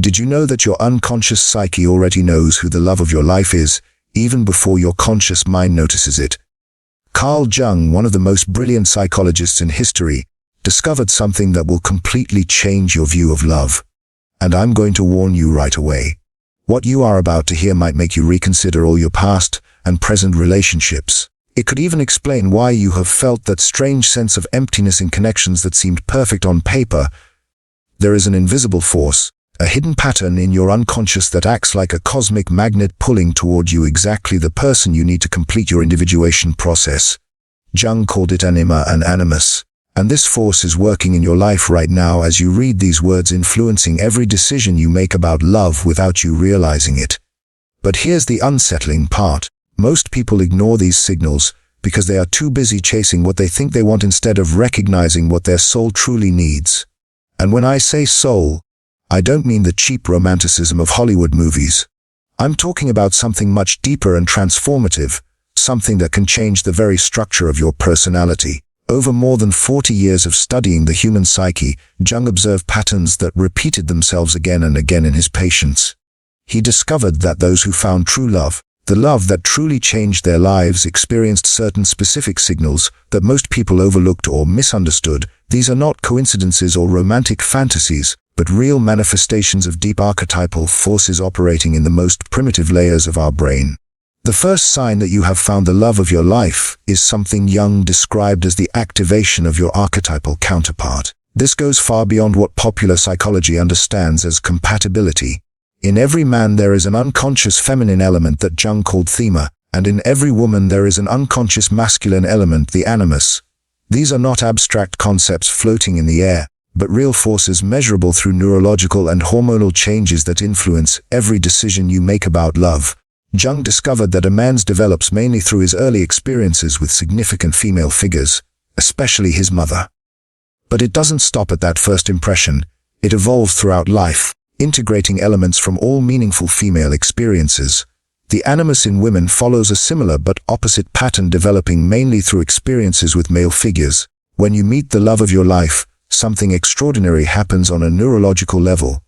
Did you know that your unconscious psyche already knows who the love of your life is, even before your conscious mind notices it? Carl Jung, one of the most brilliant psychologists in history, discovered something that will completely change your view of love. And I'm going to warn you right away. What you are about to hear might make you reconsider all your past and present relationships. It could even explain why you have felt that strange sense of emptiness in connections that seemed perfect on paper. There is an invisible force, a hidden pattern in your unconscious that acts like a cosmic magnet pulling toward you exactly the person you need to complete your individuation process. Jung called it anima and animus. And this force is working in your life right now as you read these words, influencing every decision you make about love without you realizing it. But here's the unsettling part. Most people ignore these signals because they are too busy chasing what they think they want instead of recognizing what their soul truly needs. And when I say soul, I don't mean the cheap romanticism of Hollywood movies. I'm talking about something much deeper and transformative, something that can change the very structure of your personality. Over more than 40 years of studying the human psyche, Jung observed patterns that repeated themselves again and again in his patients. He discovered that those who found true love, the love that truly changed their lives, experienced certain specific signals that most people overlooked or misunderstood. These are not coincidences or romantic fantasies, but real manifestations of deep archetypal forces operating in the most primitive layers of our brain. The first sign that you have found the love of your life is something Jung described as the activation of your archetypal counterpart. This goes far beyond what popular psychology understands as compatibility. In every man there is an unconscious feminine element that Jung called thema, and in every woman there is an unconscious masculine element, the animus. These are not abstract concepts floating in the air, but real forces measurable through neurological and hormonal changes that influence every decision you make about love. Jung discovered that a man's develops mainly through his early experiences with significant female figures, especially his mother. But it doesn't stop at that first impression. It evolves throughout life, integrating elements from all meaningful female experiences. The animus in women follows a similar but opposite pattern, developing mainly through experiences with male figures. When you meet the love of your life, something extraordinary happens on a neurological level.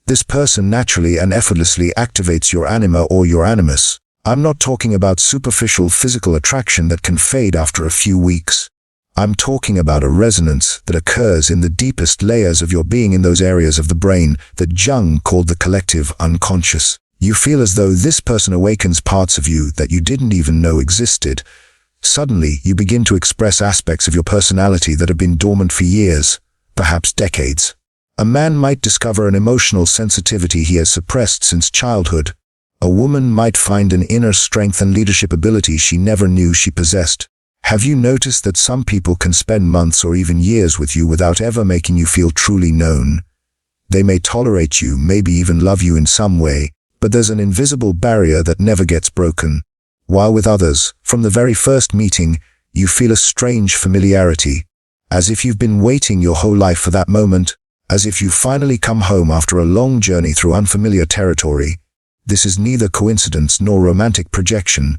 This person naturally and effortlessly activates your anima or your animus. I'm not talking about superficial physical attraction that can fade after a few weeks. I'm talking about a resonance that occurs in the deepest layers of your being, in those areas of the brain that Jung called the collective unconscious. You feel as though this person awakens parts of you that you didn't even know existed. Suddenly, you begin to express aspects of your personality that have been dormant for years, perhaps decades. A man might discover an emotional sensitivity he has suppressed since childhood. A woman might find an inner strength and leadership ability she never knew she possessed. Have you noticed that some people can spend months or even years with you without ever making you feel truly known? They may tolerate you, maybe even love you in some way, but there's an invisible barrier that never gets broken. While with others, from the very first meeting, you feel a strange familiarity, as if you've been waiting your whole life for that moment. As if you finally come home after a long journey through unfamiliar territory. This is neither coincidence nor romantic projection.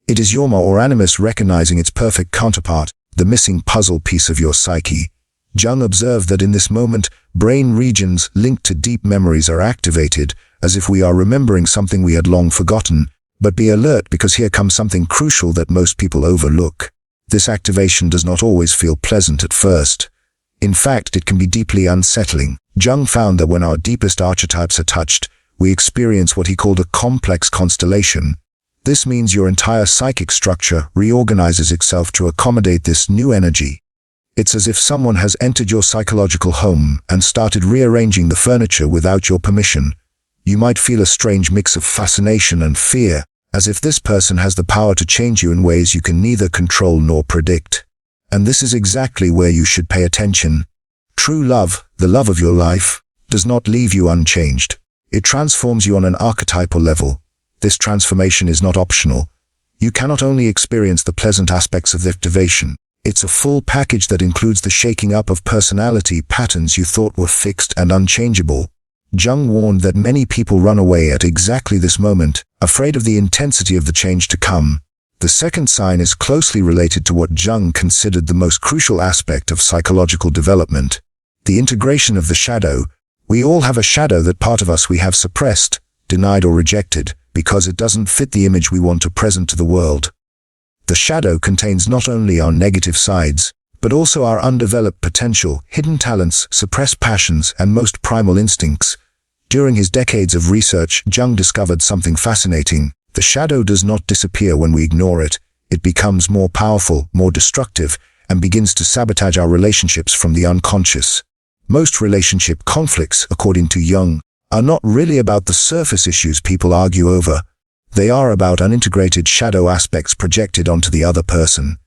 It is your or animus recognizing its perfect counterpart, the missing puzzle piece of your psyche. Jung observed that in this moment, brain regions linked to deep memories are activated, as if we are remembering something we had long forgotten. But be alert, because here comes something crucial that most people overlook. This activation does not always feel pleasant at first. In fact, it can be deeply unsettling. Jung found that when our deepest archetypes are touched, we experience what he called a complex constellation. This means your entire psychic structure reorganizes itself to accommodate this new energy. It's as if someone has entered your psychological home and started rearranging the furniture without your permission. You might feel a strange mix of fascination and fear, as if this person has the power to change you in ways you can neither control nor predict. And this is exactly where you should pay attention. True love, the love of your life, does not leave you unchanged. It transforms you on an archetypal level. This transformation is not optional. You cannot only experience the pleasant aspects of the activation. It's a full package that includes the shaking up of personality patterns you thought were fixed and unchangeable. Jung warned that many people run away at exactly this moment, afraid of the intensity of the change to come. The second sign is closely related to what Jung considered the most crucial aspect of psychological development, the integration of the shadow, We all have a shadow, that part of us we have suppressed, denied or rejected, because it doesn't fit the image we want to present to the world. The shadow contains not only our negative sides, but also our undeveloped potential, hidden talents, suppressed passions, and most primal instincts. During his decades of research, Jung discovered something fascinating. The shadow does not disappear when we ignore it. It becomes more powerful, more destructive, and begins to sabotage our relationships from the unconscious. Most relationship conflicts, according to Jung, are not really about the surface issues people argue over. They are about unintegrated shadow aspects projected onto the other person.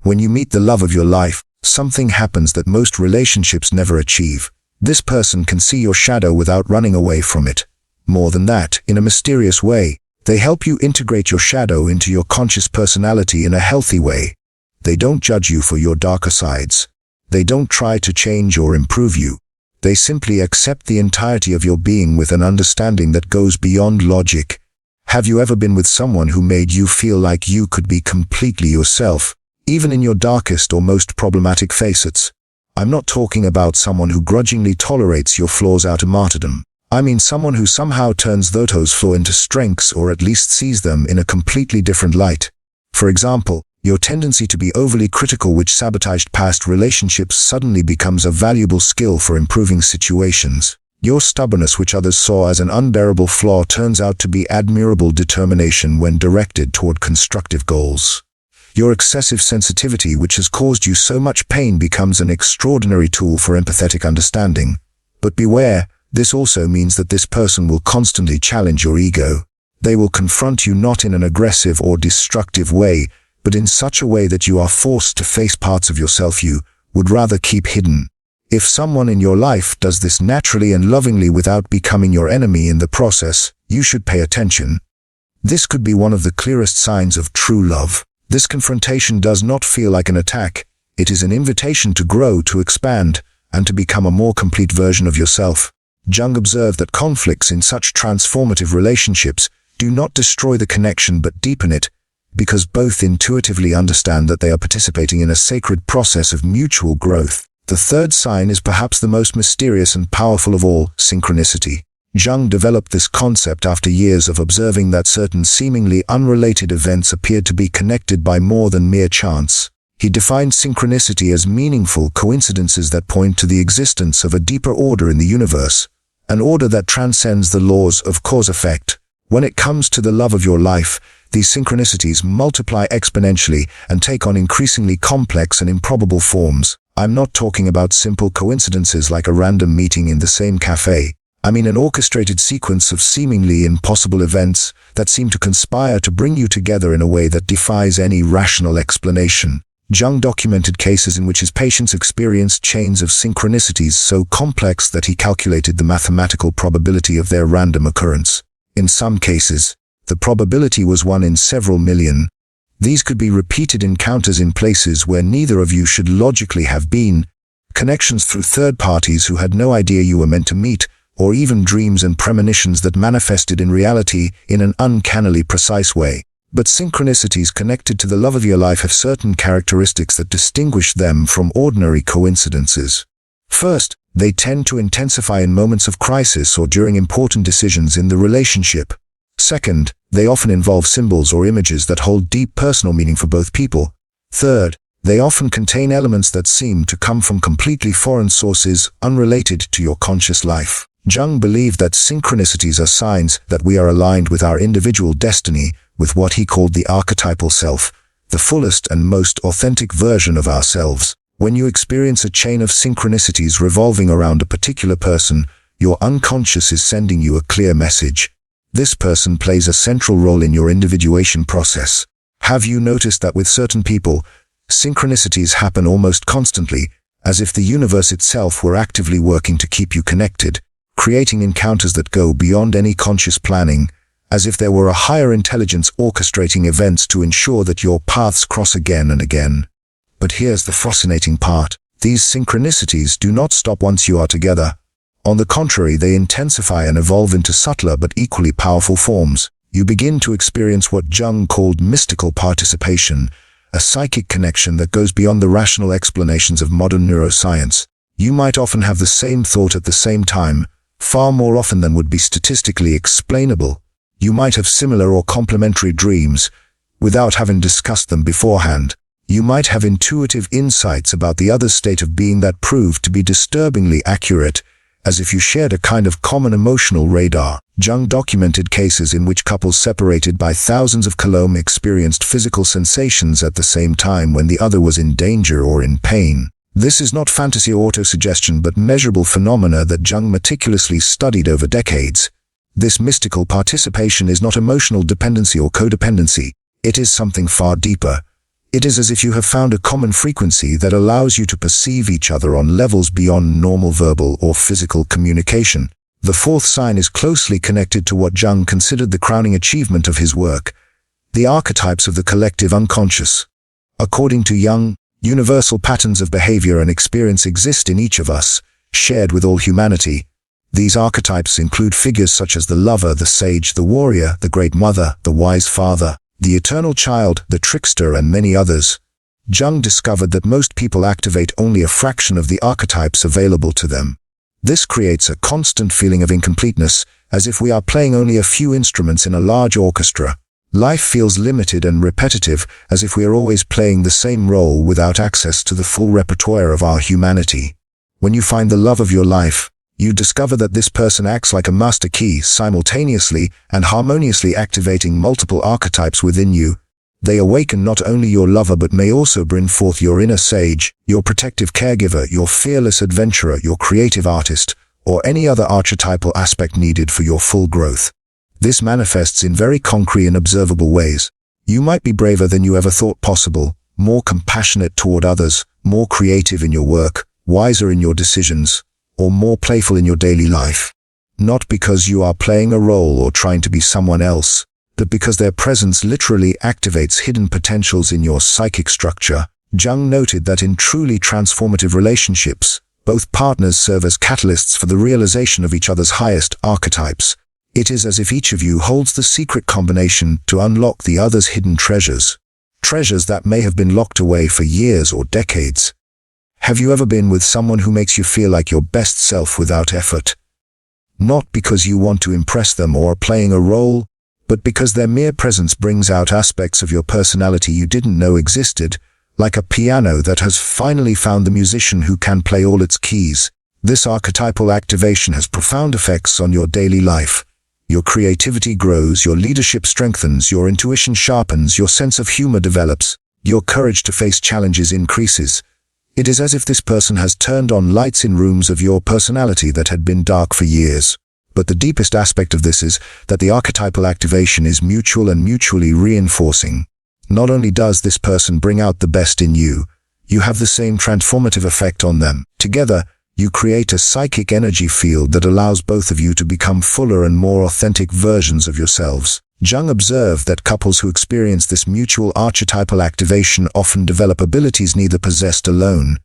When you meet the love of your life, something happens that most relationships never achieve. This person can see your shadow without running away from it. More than that, in a mysterious way, they help you integrate your shadow into your conscious personality in a healthy way. They don't judge you for your darker sides. They don't try to change or improve you. They simply accept the entirety of your being with an understanding that goes beyond logic. Have you ever been with someone who made you feel like you could be completely yourself, even in your darkest or most problematic facets? I'm not talking about someone who grudgingly tolerates your flaws out of martyrdom. I mean someone who somehow turns those flaws into strengths, or at least sees them in a completely different light. For example, your tendency to be overly critical, which sabotaged past relationships, suddenly becomes a valuable skill for improving situations. Your stubbornness, which others saw as an unbearable flaw, turns out to be admirable determination when directed toward constructive goals. Your excessive sensitivity, which has caused you so much pain, becomes an extraordinary tool for empathetic understanding. But beware, this also means that this person will constantly challenge your ego. They will confront you not in an aggressive or destructive way, but in such a way that you are forced to face parts of yourself you would rather keep hidden. If someone in your life does this naturally and lovingly without becoming your enemy in the process, you should pay attention. This could be one of the clearest signs of true love. This confrontation does not feel like an attack. It is an invitation to grow, to expand, and to become a more complete version of yourself. Jung observed that conflicts in such transformative relationships do not destroy the connection but deepen it, because both intuitively understand that they are participating in a sacred process of mutual growth. The third sign is perhaps the most mysterious and powerful of all: synchronicity. Jung developed this concept after years of observing that certain seemingly unrelated events appeared to be connected by more than mere chance. He defined synchronicity as meaningful coincidences that point to the existence of a deeper order in the universe, an order that transcends the laws of cause-effect. When it comes to the love of your life, these synchronicities multiply exponentially and take on increasingly complex and improbable forms. I'm not talking about simple coincidences like a random meeting in the same cafe. I mean an orchestrated sequence of seemingly impossible events that seem to conspire to bring you together in a way that defies any rational explanation. Jung documented cases in which his patients experienced chains of synchronicities so complex that he calculated the mathematical probability of their random occurrence. In some cases, the probability was 1 in several million. These could be repeated encounters in places where neither of you should logically have been, connections through third parties who had no idea you were meant to meet, or even dreams and premonitions that manifested in reality in an uncannily precise way. But synchronicities connected to the love of your life have certain characteristics that distinguish them from ordinary coincidences. First, they tend to intensify in moments of crisis or during important decisions in the relationship. Second, they often involve symbols or images that hold deep personal meaning for both people. Third, they often contain elements that seem to come from completely foreign sources, unrelated to your conscious life. Jung believed that synchronicities are signs that we are aligned with our individual destiny, with what he called the archetypal self, the fullest and most authentic version of ourselves. When you experience a chain of synchronicities revolving around a particular person, your unconscious is sending you a clear message. This person plays a central role in your individuation process. Have you noticed that with certain people, synchronicities happen almost constantly, as if the universe itself were actively working to keep you connected, creating encounters that go beyond any conscious planning, as if there were a higher intelligence orchestrating events to ensure that your paths cross again and again? But here's the fascinating part. These synchronicities do not stop once you are together. On the contrary, they intensify and evolve into subtler but equally powerful forms. You begin to experience what Jung called mystical participation, a psychic connection that goes beyond the rational explanations of modern neuroscience. You might often have the same thought at the same time, far more often than would be statistically explainable. You might have similar or complementary dreams, without having discussed them beforehand. You might have intuitive insights about the other's state of being that proved to be disturbingly accurate, as if you shared a kind of common emotional radar. Jung documented cases in which couples separated by thousands of kilometers experienced physical sensations at the same time when the other was in danger or in pain. This is not fantasy or autosuggestion but measurable phenomena that Jung meticulously studied over decades. This mystical participation is not emotional dependency or codependency. It is something far deeper. It is as if you have found a common frequency that allows you to perceive each other on levels beyond normal verbal or physical communication. The fourth sign is closely connected to what Jung considered the crowning achievement of his work, the archetypes of the collective unconscious. According to Jung, universal patterns of behavior and experience exist in each of us, shared with all humanity. These archetypes include figures such as the lover, the sage, the warrior, the great mother, the wise father, the eternal child, the trickster, and many others. Jung discovered that most people activate only a fraction of the archetypes available to them. This creates a constant feeling of incompleteness, as if we are playing only a few instruments in a large orchestra. Life feels limited and repetitive, as if we are always playing the same role without access to the full repertoire of our humanity. When you find the love of your life, you discover that this person acts like a master key, simultaneously and harmoniously activating multiple archetypes within you. They awaken not only your lover but may also bring forth your inner sage, your protective caregiver, your fearless adventurer, your creative artist, or any other archetypal aspect needed for your full growth. This manifests in very concrete and observable ways. You might be braver than you ever thought possible, more compassionate toward others, more creative in your work, wiser in your decisions, or more playful in your daily life. Not because you are playing a role or trying to be someone else, but because their presence literally activates hidden potentials in your psychic structure. Jung noted that in truly transformative relationships, both partners serve as catalysts for the realization of each other's highest archetypes. It is as if each of you holds the secret combination to unlock the other's hidden treasures. Treasures that may have been locked away for years or decades. Have you ever been with someone who makes you feel like your best self without effort? Not because you want to impress them or are playing a role, but because their mere presence brings out aspects of your personality you didn't know existed, like a piano that has finally found the musician who can play all its keys. This archetypal activation has profound effects on your daily life. Your creativity grows, your leadership strengthens, your intuition sharpens, your sense of humor develops, your courage to face challenges increases. It is as if this person has turned on lights in rooms of your personality that had been dark for years. But the deepest aspect of this is that the archetypal activation is mutual and mutually reinforcing. Not only does this person bring out the best in you, you have the same transformative effect on them. Together, you create a psychic energy field that allows both of you to become fuller and more authentic versions of yourselves. Jung observed that couples who experience this mutual archetypal activation often develop abilities neither possessed alone.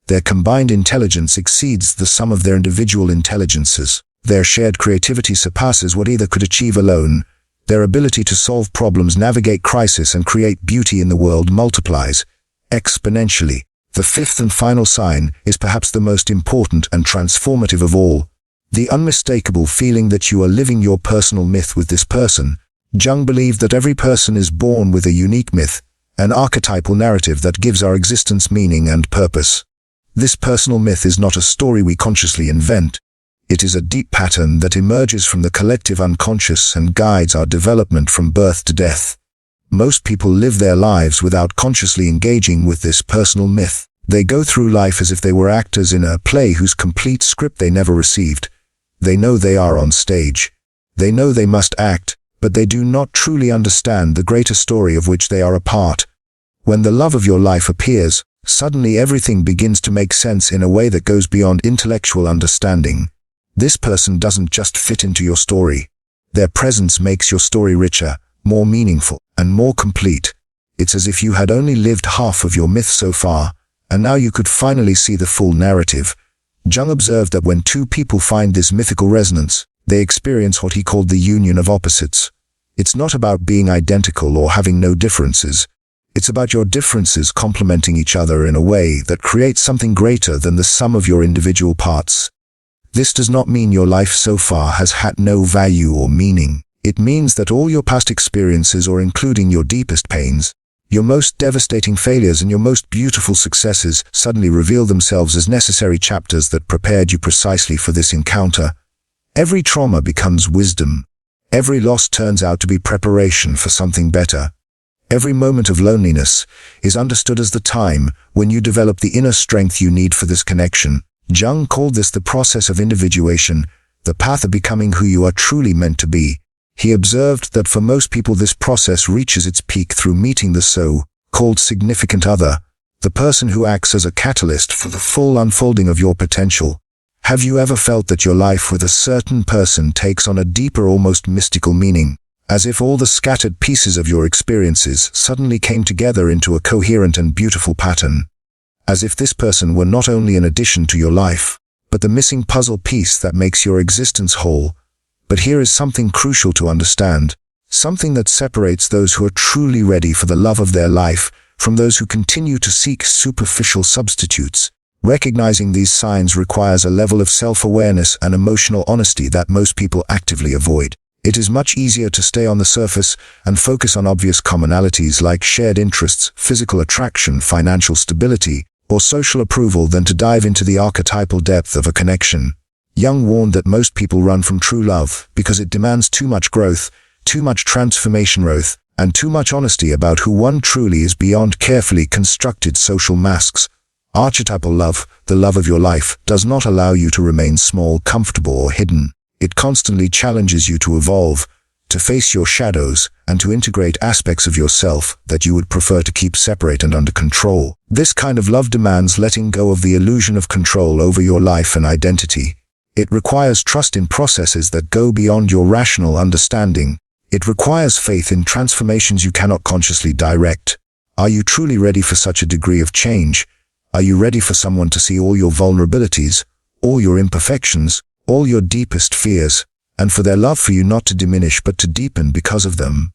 Their combined intelligence exceeds the sum of their individual intelligences. Their shared creativity surpasses what either could achieve alone. Their ability to solve problems, navigate crisis, and create beauty in the world multiplies exponentially. The fifth and final sign is perhaps the most important and transformative of all. The unmistakable feeling that you are living your personal myth with this person. Jung believed that every person is born with a unique myth, an archetypal narrative that gives our existence meaning and purpose. This personal myth is not a story we consciously invent. It is a deep pattern that emerges from the collective unconscious and guides our development from birth to death. Most people live their lives without consciously engaging with this personal myth. They go through life as if they were actors in a play whose complete script they never received. They know they are on stage. They know they must act, but they do not truly understand the greater story of which they are a part. When the love of your life appears, suddenly everything begins to make sense in a way that goes beyond intellectual understanding. This person doesn't just fit into your story. Their presence makes your story richer, more meaningful, and more complete. It's as if you had only lived half of your myth so far, and now you could finally see the full narrative. Jung observed that when two people find this mythical resonance, they experience what he called the union of opposites. It's not about being identical or having no differences. It's about your differences complementing each other in a way that creates something greater than the sum of your individual parts. This does not mean your life so far has had no value or meaning. It means that all your past experiences, or including your deepest pains, your most devastating failures and your most beautiful successes, suddenly reveal themselves as necessary chapters that prepared you precisely for this encounter. Every trauma becomes wisdom. Every loss turns out to be preparation for something better. Every moment of loneliness is understood as the time when you develop the inner strength you need for this connection. Jung called this the process of individuation, the path of becoming who you are truly meant to be. He observed that for most people this process reaches its peak through meeting the so-called significant other, the person who acts as a catalyst for the full unfolding of your potential. Have you ever felt that your life with a certain person takes on a deeper, almost mystical meaning, as if all the scattered pieces of your experiences suddenly came together into a coherent and beautiful pattern? As if this person were not only an addition to your life, but the missing puzzle piece that makes your existence whole. But here is something crucial to understand, something that separates those who are truly ready for the love of their life from those who continue to seek superficial substitutes. Recognizing these signs requires a level of self-awareness and emotional honesty that most people actively avoid. It is much easier to stay on the surface and focus on obvious commonalities like shared interests, physical attraction, financial stability, or social approval than to dive into the archetypal depth of a connection. Jung warned that most people run from true love because it demands too much growth, too much transformation growth, and too much honesty about who one truly is beyond carefully constructed social masks. Archetypal love, the love of your life, does not allow you to remain small, comfortable, or hidden. It constantly challenges you to evolve, to face your shadows, and to integrate aspects of yourself that you would prefer to keep separate and under control. This kind of love demands letting go of the illusion of control over your life and identity. It requires trust in processes that go beyond your rational understanding. It requires faith in transformations you cannot consciously direct. Are you truly ready for such a degree of change? Are you ready for someone to see all your vulnerabilities, all your imperfections, all your deepest fears, and for their love for you not to diminish but to deepen because of them?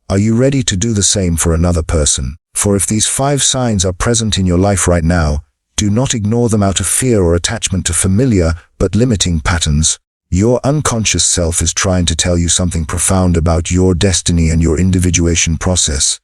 Are you ready to do the same for another person? For if these 5 signs are present in your life right now, do not ignore them out of fear or attachment to familiar but limiting patterns. Your unconscious self is trying to tell you something profound about your destiny and your individuation process.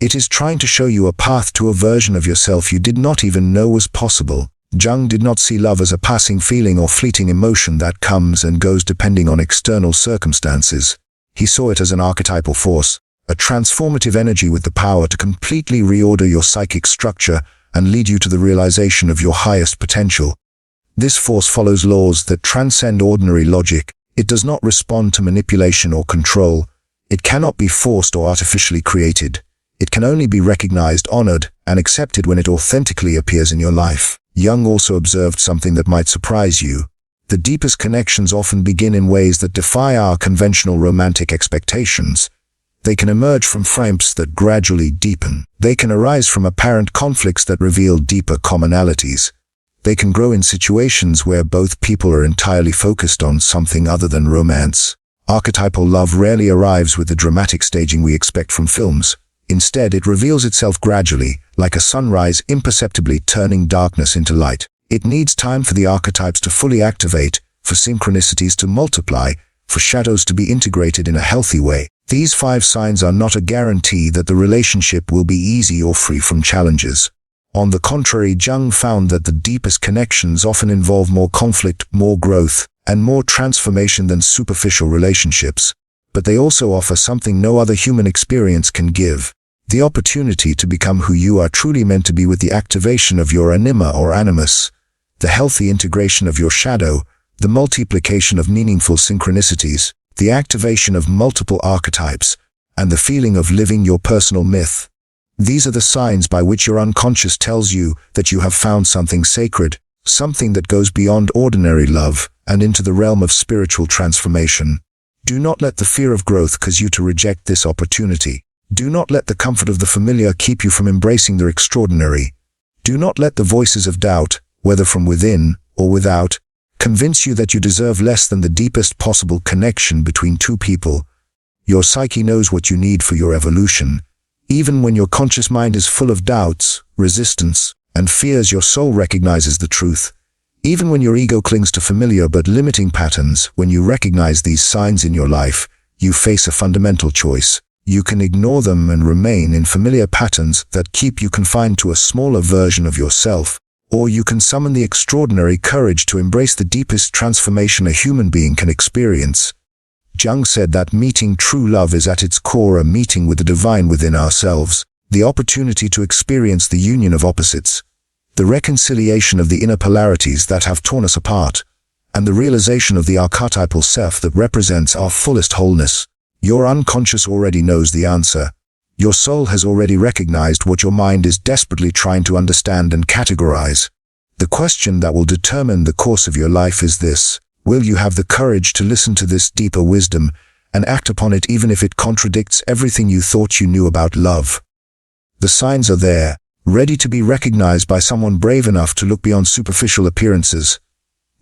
It is trying to show you a path to a version of yourself you did not even know was possible. Jung did not see love as a passing feeling or fleeting emotion that comes and goes depending on external circumstances. He saw it as an archetypal force, a transformative energy with the power to completely reorder your psychic structure and lead you to the realization of your highest potential. This force follows laws that transcend ordinary logic. It does not respond to manipulation or control. It cannot be forced or artificially created. It can only be recognized, honored, and accepted when it authentically appears in your life. Jung also observed something that might surprise you. The deepest connections often begin in ways that defy our conventional romantic expectations. They can emerge from frames that gradually deepen. They can arise from apparent conflicts that reveal deeper commonalities. They can grow in situations where both people are entirely focused on something other than romance. Archetypal love rarely arrives with the dramatic staging we expect from films. Instead, it reveals itself gradually, like a sunrise imperceptibly turning darkness into light. It needs time for the archetypes to fully activate, for synchronicities to multiply, for shadows to be integrated in a healthy way. These 5 signs are not a guarantee that the relationship will be easy or free from challenges. On the contrary, Jung found that the deepest connections often involve more conflict, more growth, and more transformation than superficial relationships. But they also offer something no other human experience can give: the opportunity to become who you are truly meant to be with the activation of your anima or animus, the healthy integration of your shadow, the multiplication of meaningful synchronicities, the activation of multiple archetypes, and the feeling of living your personal myth. These are the signs by which your unconscious tells you that you have found something sacred, something that goes beyond ordinary love and into the realm of spiritual transformation. Do not let the fear of growth cause you to reject this opportunity. Do not let the comfort of the familiar keep you from embracing the extraordinary. Do not let the voices of doubt, whether from within or without, convince you that you deserve less than the deepest possible connection between 2 people. Your psyche knows what you need for your evolution. Even when your conscious mind is full of doubts, resistance, and fears, your soul recognizes the truth. Even when your ego clings to familiar but limiting patterns, when you recognize these signs in your life, you face a fundamental choice. You can ignore them and remain in familiar patterns that keep you confined to a smaller version of yourself, or you can summon the extraordinary courage to embrace the deepest transformation a human being can experience. Jung said that meeting true love is at its core a meeting with the divine within ourselves, the opportunity to experience the union of opposites, the reconciliation of the inner polarities that have torn us apart, and the realization of the archetypal self that represents our fullest wholeness. Your unconscious already knows the answer. Your soul has already recognized what your mind is desperately trying to understand and categorize. The question that will determine the course of your life is this: will you have the courage to listen to this deeper wisdom and act upon it even if it contradicts everything you thought you knew about love? The signs are there, ready to be recognized by someone brave enough to look beyond superficial appearances.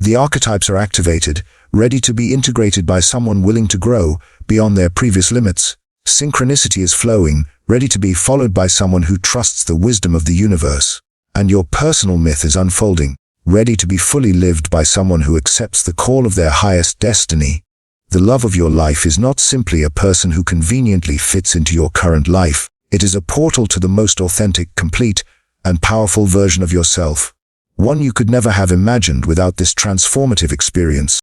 The archetypes are activated, ready to be integrated by someone willing to grow beyond their previous limits. Synchronicity is flowing, ready to be followed by someone who trusts the wisdom of the universe. And your personal myth is unfolding, ready to be fully lived by someone who accepts the call of their highest destiny. The love of your life is not simply a person who conveniently fits into your current life. It is a portal to the most authentic, complete, and powerful version of yourself. One you could never have imagined without this transformative experience.